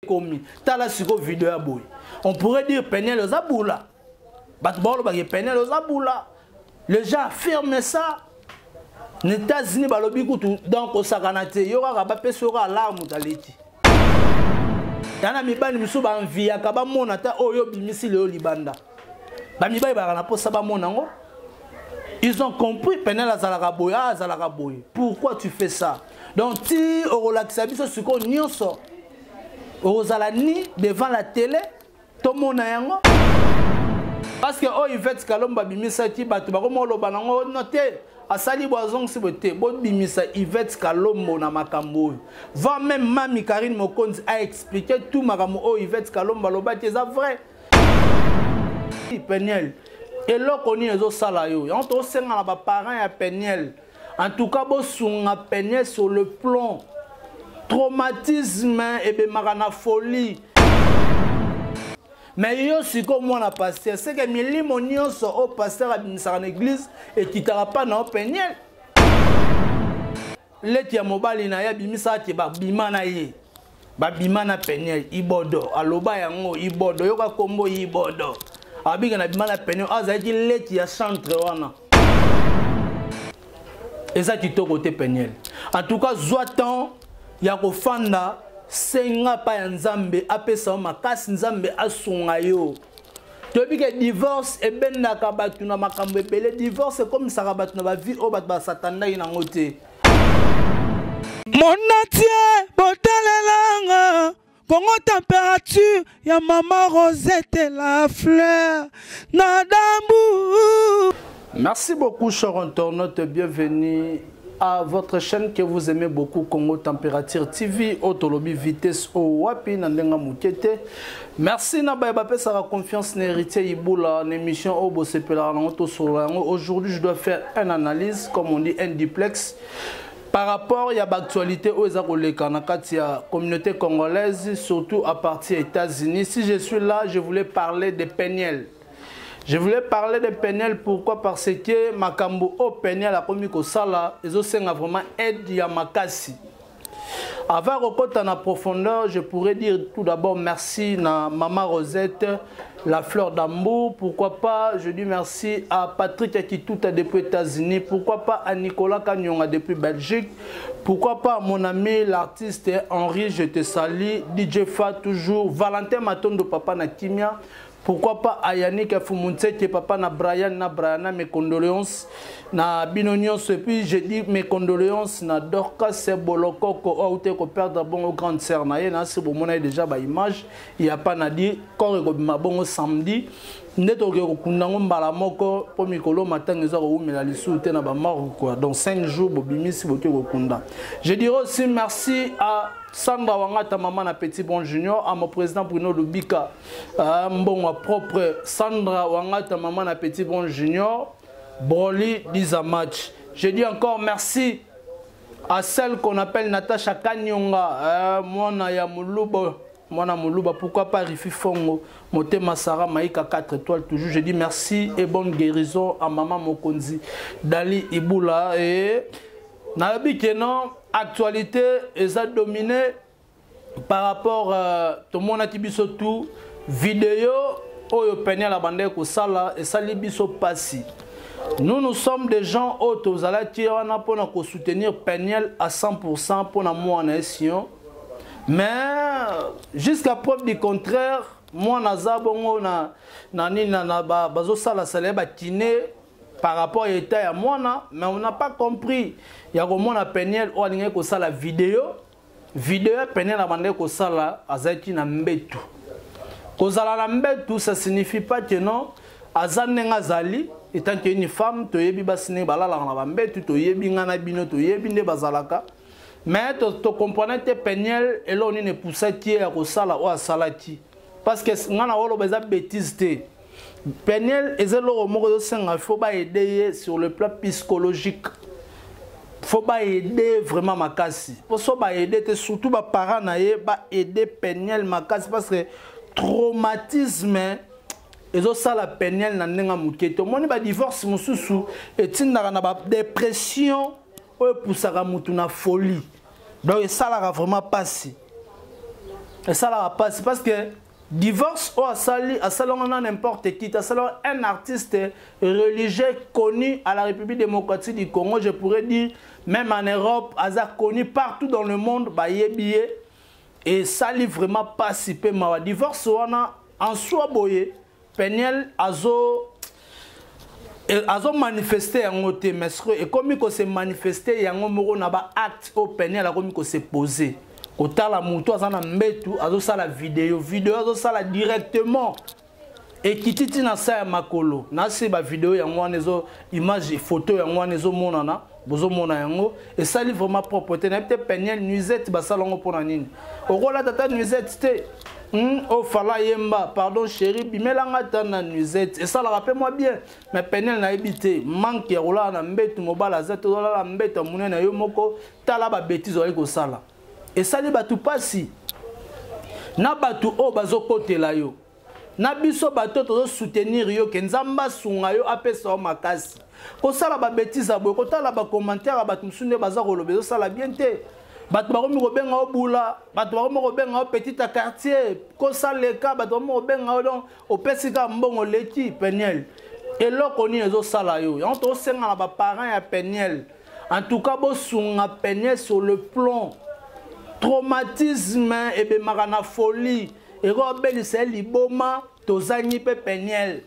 commis. T'as la suko vidéo à boy. On pourrait dire Peniel aux aboula. Batbolo bagé Peniel aux aboula. Les gens affirment ça. Les États-Unis balobi kutu donc au sakanate yora rabape sera alarme taleti. Yana mibani miso ba envie akaba mona ta oyo bimisi le libanda. Ba mibali ba na posa ba mona ngo. Ils ont compris Peniel azalaka boya azalaka boy. Pourquoi tu fais ça? Donc ti au relaxa biso suko nyonso. Ozala ni devant la télé to mona yango. Parce que oh Yvette Kalomba bimisa ti bato ba ko molo banango noté. Asali boazong si bote bon bimisa Yvette Kalombo na makambo. Va même Mami Karine Mokonzi a expliqué tout makambo oh Yvette Kalomba loba c'est vrai. Peniel et là koni ezo sala yo. On to senga na ba parents ya Peniel. En tout cas bo sunga Peniel sur le plan traumatisme et be marana folie. Mais yo si comme moi na pasteur, c'est que milimo nyonso au pasteur a binisa en église et qui t'a pas na Peniel. Leti ya mobali na ya bimisa ti ba bimana ye. Ba bimana Peniel ibodo aloba yango ibodo yoka kombo ibodo. Abika na bimana Peniel azaki leti ya centre wana. Et ça qui to côté Peniel. En tout cas, zoatan ya ko fanda senga pa ya nzambe apesa makasi nzambe asunga yo. Tobi ke divorce e bendaka batu na makambo ebele divorce comme ça batu na ba vie o batu ba satanda ina ngote. Mon atie botelelanga Congo température ya maman Rosette la fleur Nadambu. Merci beaucoup chers internautes, bienvenue à votre chaîne que vous aimez beaucoup, Congo Température TV, Autolobby Vitesse au Wapi Nandenga Mukete. Merci na baye sa confiance n'héritier Iboula en émission Obo Sepela Solango. Aujourd'hui, je dois faire une analyse, comme on dit, un duplex par rapport à l'actualité aux la communauté congolaise, surtout à partir des États-Unis. Si je suis là, je voulais parler de Peniel. Je voulais parler de Peniel, pourquoi? Parce que Makambo au Peniel a commis que ça là, ils ont vraiment aide Yamakasi. Avant de reconnaître en profondeur, je pourrais dire tout d'abord merci à Maman Rosette, la fleur d'amour. Pourquoi pas, je dis merci à Patrick Akituta depuis les États-Unis. Pourquoi pas à Nicolas Kanyonga depuis Belgique. Pourquoi pas à mon ami l'artiste Henri, je te salue. DJ Fa toujours. Valentin Matondo, papa Nakimia. Pourquoi pas à Yannick Afumunse qui est papa na Brian, mes condoléances na Binonion. Et puis je dis mes condoléances na Dorcas Seboloko ko outé ko perdre bon grande sœur na ye na c'est bon mon déjà ba image il y a pas na dit quand ko bon samedi neto ko kundango mbala moko po mikolo matin ngezo ko umela lisu te na ba mort quoi donc 5 jours bo bimisi bo ko kunda. Je dirais aussi merci à Sandra Wangata maman na Petit Bon Junior, à mon président Bruno Lubika, mon propre Sandra Wangata maman na Petit Bon Junior, Broly Dizamach. Je dis encore merci à celle qu'on appelle Natacha Kanyonga, Mwana ya Muluba, pourquoi pas Rifi Fongo, Moté Masara Maïka 4 étoiles toujours. Je dis merci et bonne guérison à maman Mokonzi, Dali Iboula et Nabi Kenan. Actualité est dominée par rapport à tout le monde qui biso tout vidéo au Peniel la bande ko sala et ça biso passi. Nous sommes des gens autres à la tirana pour nous soutenir Peniel à 100% pour moi nation. Mais jusqu'à preuve du contraire, moi nazabongo na bazo sala saleba kiné par rapport à l'état à moi, mais on n'a pas compris. Il y a comment on a Peniel ou aligné que ça la vidéo Peniel a demandé que ça la azaki na mbetu. Que ça la mbetu ça signifie pas que non azanenga zali étant que une femme to yebi basine balala na mbetu to yebi ngana bino to yebi nde bazalaka. Mais to comprenez que Peniel et là on ne poussa qui à ko sala ou asalati parce que ngana wolo beza bêtise té. Peniel et Zelo il faut aider sur le plan psychologique. Il faut aider vraiment Makasi. Il faut aider surtout les parents aider Peniel Makasi parce que traumatisme et ça la Peniel na nenga muketo. Mon ba divorce mususu et tinda na ba dépression ou poussaka mutu na folie. Donc ça la vraiment passé. et ça la passe parce que divorce ou à salon n'importe qui, à salon un artiste religieux connu à la République démocratique du Congo, je pourrais dire même en Europe, Aza connu partout dans le monde, bah billet et ça lui vraiment participé ma divorce ou en soi boye Peniel azo manifesté en côté mesre et comme il s'est manifesté yango moko na ba acte au Peniel a comme il s'est posé. Kota la moto azana mbetu azo sala vidéo azo sala directement et kititi na sa makolo na se ba vidéo yango anezo image photo yango anezo monana bozo mona yango et ça li vraiment propreté na peut Peniel nuisette ba salongo pona nini okola tata nuisette te oh fala yemba pardon chérie bimelanga tana nuisette et ça la rappelle moi bien mais Peniel na habité manque ya rola na mbetu mobala zato la mbetu munene yo moko tala ba bêtise oliko sala. Et ça les batu passi. Na batu o bazo kote la yo. Na biso bato to soutenir yo ke nzamba sunga yo apesa o makasi. Ko sala ba bêtise abo ko tala ba commentaire batu msunde baza ko lobezo sala bien te. Batu ba ko benga o bula, batu ba ko benga o petit quartier, ko sala ka batu mo benga o don o pesika mbongo leki Peniel. Et lo koni ezo sala yo. On to senga ba parents ya Peniel. En tout cas bo sunga Peniel sur le plan traumatisme et be marana folie et robeli c'est liboma tozangi pe Peniel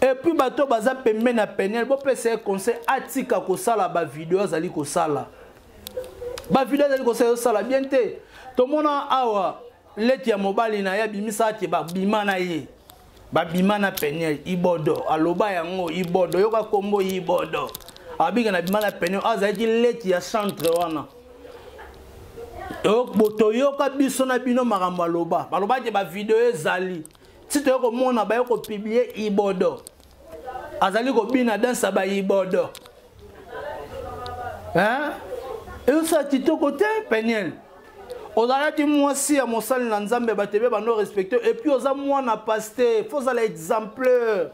et puis bato baza pembe na Peniel bo pese conseil atika ko sala ba vidéo azali ko sala bien te to mona awa leti ya mobali na ya bimisa ati ba bima na ye ba bima na Peniel ibodo aloba yango ibodo yoka kombo ibodo abiga na bima na Peniel azali leti ya centre wana. Botoyoka biso na bino makambo aloba baloba ke ba vidéo ezali si to ko mona ba ko publier ibodo azali ko bina dansa ba ibodo hein et ça tito côté Peniel ozala ti mwasi ya mosali na nzambe batebe bano respecter et puis oza mwana pasteur faut ça l'exemplaire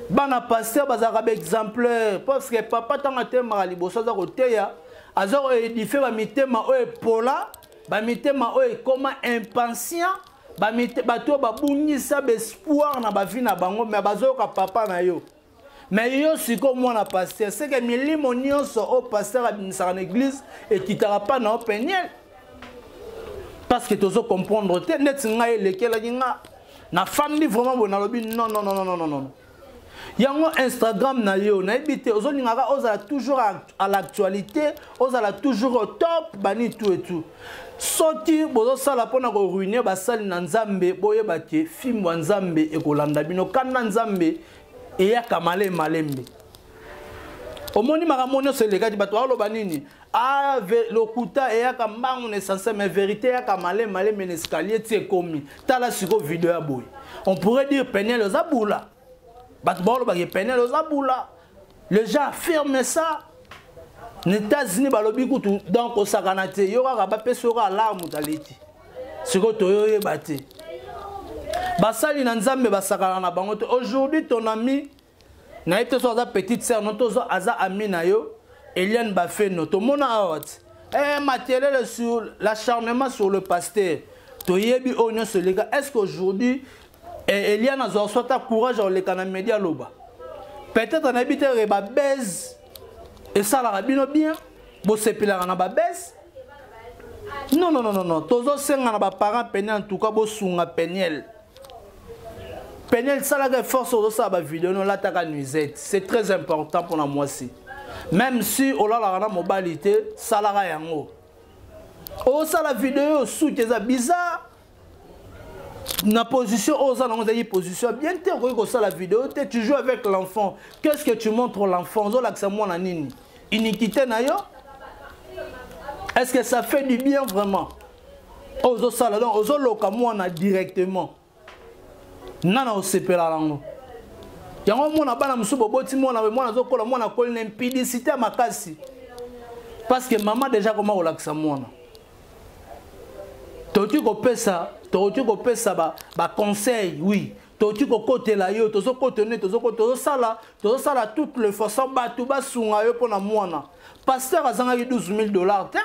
bana pasteur bazaka ba exemplaire parce que papa tanga te mara liboso za ko teya azor édifié ba mitema o epola ba mitema o ekoma impatient ba bato ba bungisa espoir na ba vie na bango mais bazoka papa na yo mais yo siko mwana pasteur c'est que milimo nyonso o pasteur abimisa na église et kitara pas na Peniel parce que tozo comprendre te net nga elekela nga na famille vraiment bon lobi non yango Instagram na yo na ebité ozolingaka ozala toujours à l'actualité ozala toujours au top bani tout et tout soti bozo sala pona ko ruiner basali na nzambe boyeba ke film wa nzambe ekolanda bino kana nzambe eya kamale malembe omoni makamoni se lekati bato aloba nini ah lokuta eya kambangu ne sensé mais vérité ya kamale malembe escalier tie komi tala siko vidéo ya boy on pourrait dire Peniel ozabula. Les gens affirment ça. Les États-Unis, donc au Sakanate, il y aura pas sera l'arme d'Aleti. Ce que tu as battu. Basali Nanzambe Basakana Bangote. Aujourd'hui, ton ami, n'a été sur sa petite sœur, notre Aza Aminayo, Eliane Bafeno, ton mon out. Matériel sur l'acharnement sur le pasteur. Toyebi Onyo sur les gars. Est-ce qu'aujourd'hui, Eliane a soit courage dans les canaux médias loba. Peut-être un habiteur est baisse et ça la rabino bien. Bon c'est pile la baisse. Non. Tozo senga na ba parents Peniel en tout cas bo sunga Peniel. Peniel ça la force de ça ba vidéo non la taka nuisette. C'est très important pour moi aussi. Même si on a la mobilité ça la yango. Oh ça la vidéo sous que ça bizarre. Na position aux allons une position bien que ça la vidéo tu joues avec l'enfant qu'est-ce que tu montres l'enfant iniquité na yo est-ce que ça fait du bien vraiment aux sala donc aux loka mona directement nana o sepela lango yango mona bana musubo boti mona zokola mona ko l'impudicité makasi parce que maman déjà comment relaxa mona tu peux ça ba conseil oui tu peux côté la yo tozo côté sala toutes les façons ba tu ba sunga yo pona mwana pasteur azanga $12,000 tiens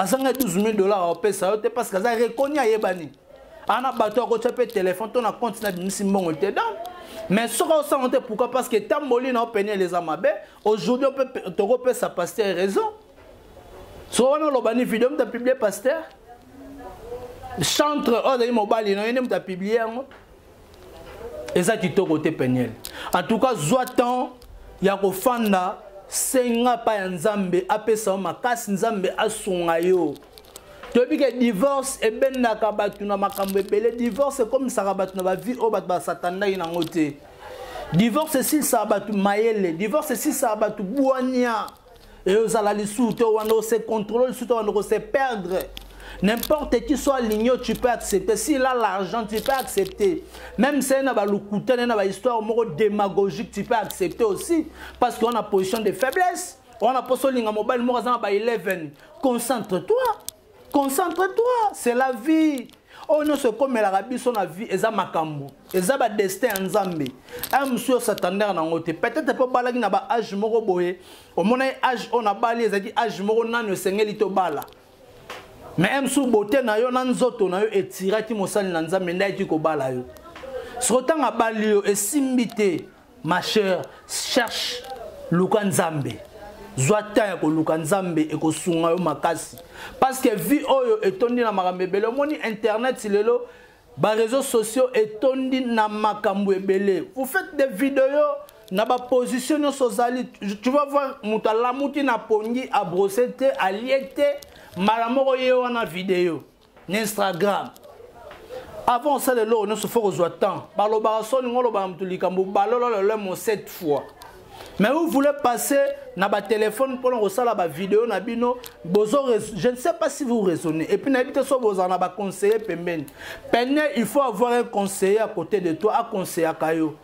azanga 12 000 dollars opesa te parce que ça reconnu ayebani ana bato ko tshapé téléphone ton compte na bimisi mbongo te dan mais ce qu'on sent pourquoi parce que tamboli na openia les amabe aujourd'hui on peut te repé sa pasteur raison so on lo bani vidéo m'ta publié pasteur chantre o dali mobile no yene m'ta publié ngo eza kitoko te peniel en tout cas zoatan ya ko fanda senga pa ya nzambe apesa makasi nzambe asunga yo tobi ke divorce e benaka batu na makambo ebele divorce comme ça batu na ba vie o batu ba satanda ina ngote divorce si ça batu mayele divorce si ça batu buania et aux ala lisuto wana se contrôler lisuto wana se perdre. N'importe qui soit ligné, tu peux accepter. S'il a l'argent, tu peux accepter. Même si il y a une histoire démagogique, tu peux accepter aussi. Parce qu'on a position de faiblesse. On a position de mobile, 11. Concentre-toi. Concentre-toi. C'est la vie. On ne se comme l'Arabie, son vie, et ça makambo. Et ça va destin en Zambie. Un monsieur s'attendait à n'angote. Peut-être pas balagi na ba âge moro boye. Au mon âge, on a balé, ça dit âge moro nan le seigneur lito bala. Mais même sous beauté na yo nanzoto na yo etiraki mosali na nzambe ndaiki ko bala yo. Sotanga bali yo esimbité ma chère cherche luka nzambe. Zwata ya ko luka nzambe e ko sunga yo makasi. Parce que vie oyo etondi na makambo ebele moni internet lelo ba réseaux sociaux etondi na makambo ebele. Vous faites des vidéos na ba position sozali tu vas voir mutala muti na pongi a brossete a liete. Malamoko yo na vidéo Instagram avant ça le lo ne se faut aux temps balo barason ngolo ba mtulika mbalolo le mo 7 fois mais vous voulez passer na ba téléphone pour resala ba vidéo na bino bozo je ne sais pas si vous raisonnez et puis n'habitez so bozo na ba conseiller pembeni pene il faut avoir un conseiller à côté de toi à conseiller à kayo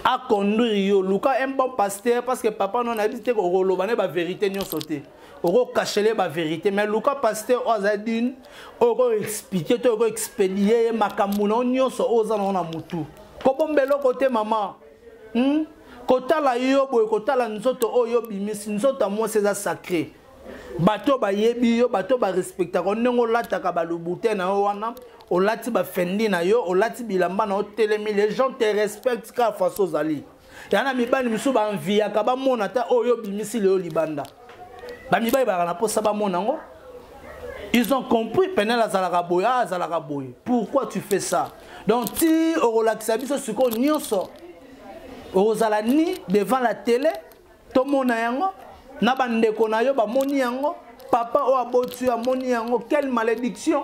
à conduire yo luka un bon pasteur parce que papa non habite ko rolobane ba vérité nyo sauter on cacher la vérité mais Luka pasteur Ozadine on expliquer on expédier makamuna nyonso ozana na mutu ko bombelo côté maman kota la yo boy kota la nzoto oyo bimisi nzoto mo c'est sacré bato ba yebi yo bato ba respecta ko nengo lataka ba lubute na wana o lati ba fendi na yo o lati bilamba na hotelemi les gens te respectent ka faso zali yana mibani misu ba envia ka ba mona ta oyo bimisi le libanda. Ils ont compris pourquoi tu fais ça. Donc, si on relaxe, ce qu'on y a ni devant la télé, tout le monde a papa ou abotu a moni yango, quelle malédiction.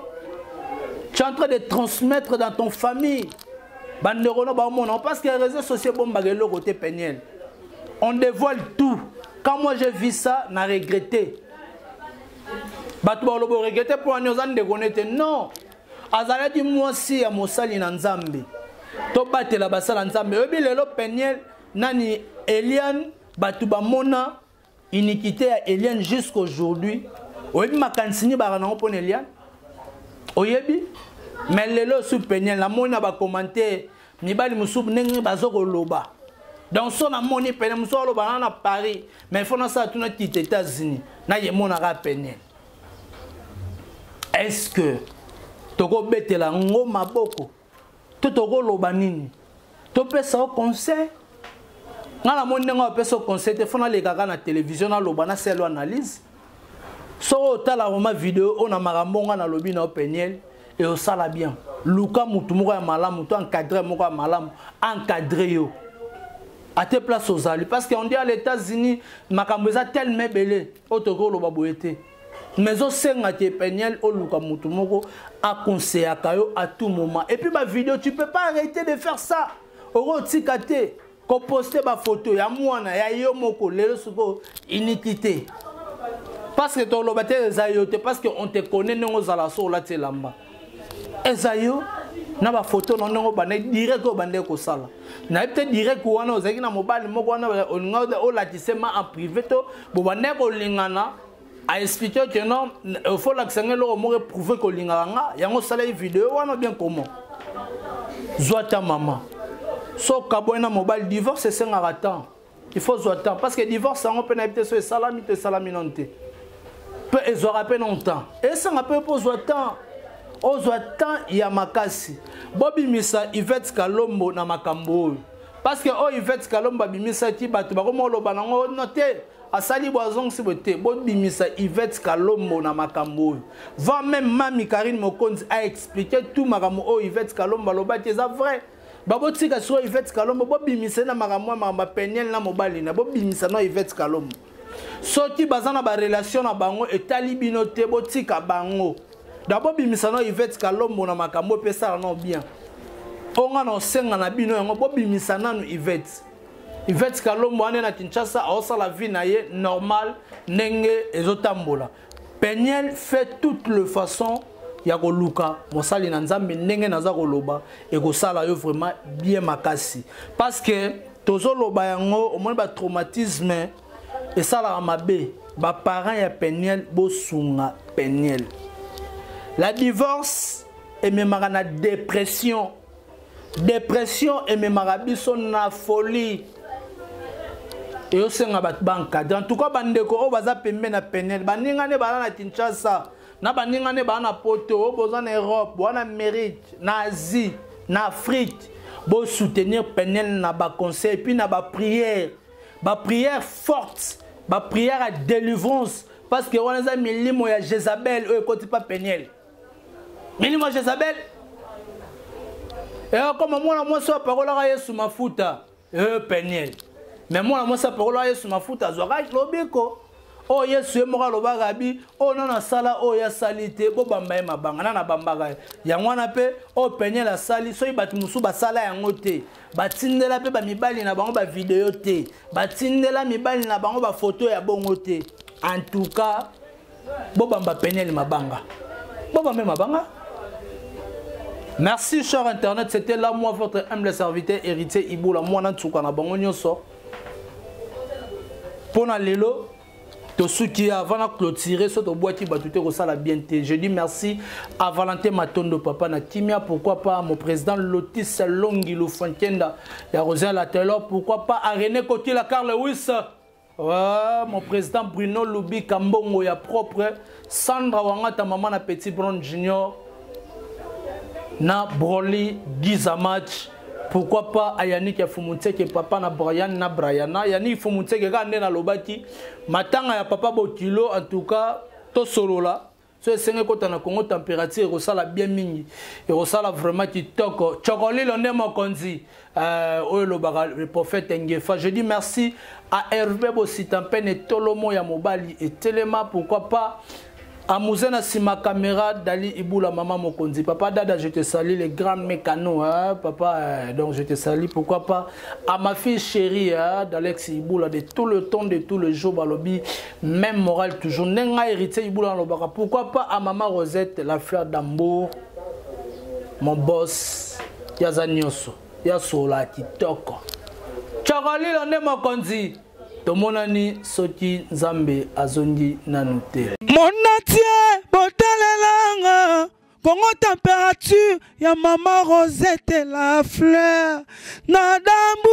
Tu es en train de transmettre dans ton famille. Parce que les réseaux sociaux, on dévoile tout. Quand moi j'ai vu ça, j'ai regretté. Batouba regretté pour nous en dégonner. Non. Azala dit moi si à Mosali Nanzambe. To batte la basala Nanzambe. Obi lelo peniel nani Eliane Batouba mona iniquité à Eliane jusqu'aujourd'hui. Obi makansini barana pon Eliane. Oyebi mais lelo sous peniel la mona ba commenter ni bali musub nengi bazoko loba. Dans son amoni peine musolo banana Paris mais il faut na ça tout nos États-Unis na yemona ka peine. Est-ce que toko betela ngoma boko to toko loba nini to pesa au conseil ngala moni nga pesa au conseil te fona le kaka na télévision na loba na selo analyse so tala ma vidéo on a marambonga na lobi na peniel et au sala bien luka mutu moko ya malamu to encadrer moko ya malamu encadrer yo à tes places aux alliés parce qu'on dit à les États-Unis makamboza tellement belé otoko lo baboyete mais au senga te peniel o luka mutu moko a conseiller à tout moment et puis ma vidéo tu peux pas arrêter de faire ça oro tikate ko poster ba photo ya mwana ya yo moko lelo suko iniquité parce que to lo bate ezayote parce que on te connaît non aux ala so la telamba ezayo na ba photo non non ba direct ko bande ko sala na peut direct ko wana ozaki na mobile moko wana olinga o la tisema en privé to bo bande ko lingana a expliquer que non il faut l'accéder le mo prouver ko lingana yango sala vidéo wana bien comment zoata maman so kabona mobile divorce c'est un temps il faut zoata parce que divorce on peut na peut so salami te salami nonte Peu ezora pe longtemps. Et ça peu pozwa temps. Ozwa temps ya makasi. Bobi misa Yvette Kalombo na makambo. Parce que oh Yvette Kalombo bimisa ti bato ba komo loba nango noté. Asali boazong si boté. Bobi misa Yvette Kalombo na makambo. Va même Mami Karine Mokonzi a expliqué tout makambo oh Yvette Kalombo loba ti ça vrai. Baboti ka so Yvette Kalombo bobi misa na makambo ma penyel na mobali na bobi misa no Yvette Kalombo. Soti bazana ba relation na bango etali binote botika bango. D'abord bimisano Yvette Kalombo na makambo pesa na bien. Onga na senga na bino yango bo bimisana no Yvette. Yvette Kalombo ane na Kinshasa a la vie na ye normal nenge ezotambola. Peniel fait toutes les façons ya koluka mosali na nzambe nenge naza koloba e ko sala yo vraiment bien makasi. Parce que tozo loba yango au moins ba traumatisme et ça la mabe ba parents ya Peniel bo sunga Peniel. La divorce et même la dépression. Dépression et même la folie. Et aussi on a banque. En tout cas bandeko o baza pembe na Peniel. Baningane bala na Kinshasa. Na baningane bala na Poto, o boza na Europe, bo na Amérique, na Asie, na Afrique. Bo soutenir Peniel na ba conseil puis na ba prière. Ba prière forte, ba prière à délivrance parce que on a mis limo ya Jézabel eux côté pas Peniel. Milimo Jézabel. Et comme moi so parole à Yesu mafuta Peniel. Mais moi so parole à Yesu mafuta zora lobeko. Oh Yesu emoka loba gabi, oh nana sala oh ya salite bo bamba mabanga nana bambaga. Ya mwana pe oh Peniel la sali so ibati musu ba sala yango te. Batindela pe ba mibali na bango ba vidéo te. Batindela mibali na bango ba photo ya bongo te. En tout cas, bo bamba Peniel mabanga. Bo bamba mabanga. Merci cher internet, c'était là moi votre humble serviteur héritier Iboula Mwana Tsukana bango nyonso. Pona lelo to souki avant de clôturer ce boîtier batouté ko sala bien te. Je dis merci à Valentin Matondo papa na Timia, pourquoi pas mon président Lotis Longilo Fontienda, ya Rosia Latelor, pourquoi pas à René Kotila Carl Lewis. Ouais, mon président Bruno Lubi Kambongo ya propre, Sandra Wangata maman na Petit Brown Junior. Na Broly Gizamatch, pourquoi pas à Yannick Yafumuntseke papa na Brian na Briana Yannick Yafumuntseke gande na lobaki matanga ya papa Bokilo en tout cas to solo là so esenge kota na Congo température rosala bien mingi et rosala vraiment kitoko chokoli londe mokonzi le prophète Ngefa. Je dis merci à Hervé Bositampen et Tolomo ya Mobali et Telema, pourquoi pas à Mouzena Sima caméra Dali Iboula maman Mokonzi. Papa Dada, je te salue, les grands mécanos, hein, papa, donc je te salue, pourquoi pas à ma fille chérie, hein, d'Alex Iboula, de tout le temps, de tout le jour, balobi, même morale toujours. Nenga héritier Iboula Lobaka, pourquoi pas à maman Rosette, la fleur d'Ambour, mon boss, Yazanyoso, Yasola, Kitoko. Tchakali, on est Mokonzi. Tomonani Soki Nzambe Azondi Nanute. Monatie botalelanga Congo température ya maman Rosette la fleur na dambu.